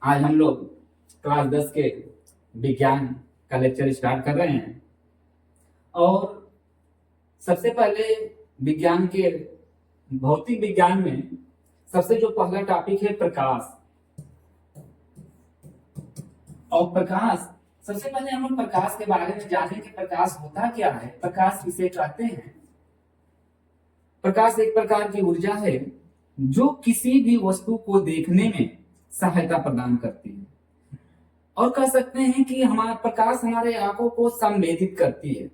आज हम लोग क्लास 10 के विज्ञान का लेक्चर स्टार्ट कर रहे हैं। और सबसे पहले विज्ञान के भौतिक विज्ञान में सबसे जो पहला टॉपिक है प्रकाश। और प्रकाश, सबसे पहले हम लोग प्रकाश के बारे में जानेंगे। प्रकाश होता क्या है, प्रकाश किसे कहते हैं। प्रकाश एक प्रकार की ऊर्जा है जो किसी भी वस्तु को देखने में सहायता प्रदान करती है। और कह सकते हैं कि हमारा प्रकाश हमारे आंखों को संवेदित करती है।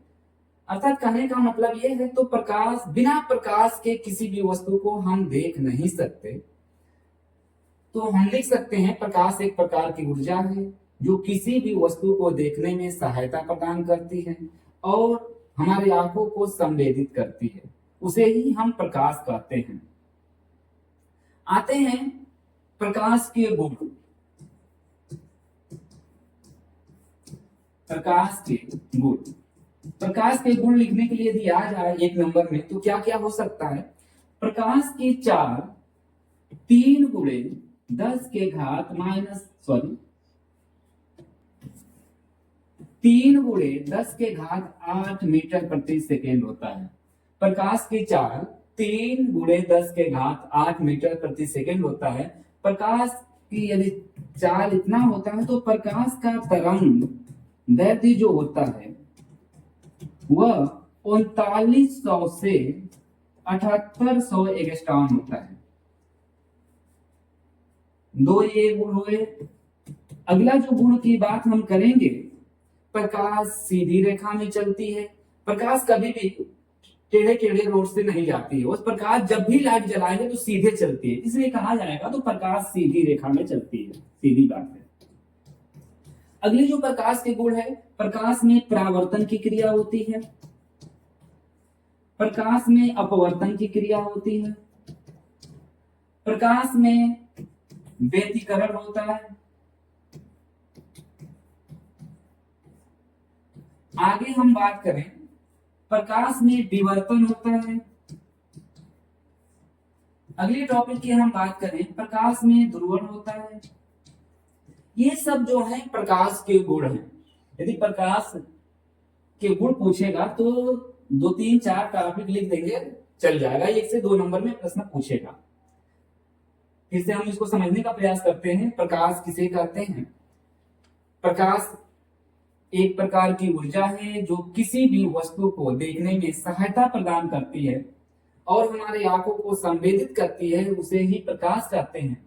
अर्थात कहने का मतलब यह है, तो प्रकाश, बिना प्रकाश के किसी भी वस्तु को हम देख नहीं सकते। तो हम लिख सकते हैं प्रकाश एक प्रकार की ऊर्जा है जो किसी भी वस्तु को देखने में सहायता प्रदान करती है और हमारे आंखों को संवेदित करती है। उसे ही हम प्रकाश कहते हैं। आते हैं प्रकाश के गुण। प्रकाश के गुण, प्रकाश के गुण लिखने के लिए यदि आ जाए एक नंबर में तो क्या क्या हो सकता है। प्रकाश के 3 गुणे 10 के घात माइनस 3 गुणे 10 के घात 8 मीटर प्रति सेकेंड होता है। प्रकाश की 3 गुणे 10 के घात 8 मीटर प्रति सेकेंड होता है। प्रकाश की यदि चाल इतना होता है तो प्रकाश का तरंग दैर्ध्य जो होता है वह 3900 से 7800 एंगस्ट्रॉम होता है। दो ये गुण हुए। अगला जो गुण की बात हम करेंगे, प्रकाश सीधी रेखा में चलती है। प्रकाश कभी भी टेढ़े टेढ़े रोड से नहीं जाती है। उस प्रकाश जब भी लाइट जलाएंगे तो सीधे चलती है, इसलिए कहा जाएगा तो प्रकाश सीधी रेखा में चलती है। सीधी बात है। अगले जो प्रकाश के गुण है, प्रकाश में परावर्तन की क्रिया होती है, प्रकाश में अपवर्तन की क्रिया होती है, प्रकाश में व्यतिकरण होता है। आगे हम बात करें, प्रकाश में विवर्तन होता है। अगले टॉपिक की हम बात करें, प्रकाश में ध्रुवण होता है। ये सब जो है प्रकाश के गुण हैं। यदि प्रकाश के गुण पूछेगा तो 2 3 4 टॉपिक लिख देंगे, चल जाएगा। 1 से 2 नंबर में प्रश्न पूछेगा। फिर से हम इसको समझने का प्रयास करते हैं। प्रकाश किसे कहते हैं। प्रकाश एक प्रकार की ऊर्जा है जो किसी भी वस्तु को देखने में सहायता प्रदान करती है और हमारे आंखों को संवेदित करती है, उसे ही प्रकाश कहते हैं।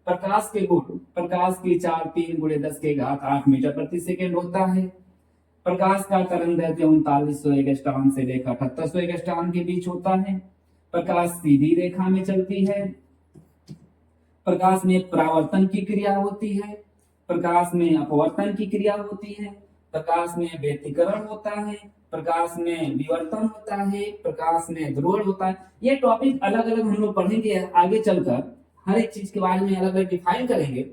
प्रकाश के गुण, प्रकाश की 3 गुणे 10 के घात 8 मीटर प्रति सेकेंड होता है। प्रकाश का तरंग दैर्ध्य 3900 एंगस्ट्रॉम से लेकर 7800 एंगस्ट्रॉम के बीच होता है। प्रकाश सीधी रेखा में चलती है। प्रकाश में परावर्तन की क्रिया होती है, प्रकाश में अपवर्तन की क्रिया होती है, प्रकाश में व्यतिकरण होता है, प्रकाश में विवर्तन होता है, प्रकाश में ध्रुवण होता है। ये टॉपिक अलग अलग हम लोग पढ़ेंगे आगे चलकर। हर एक चीज के बारे में अलग अलग डिफाइन करेंगे।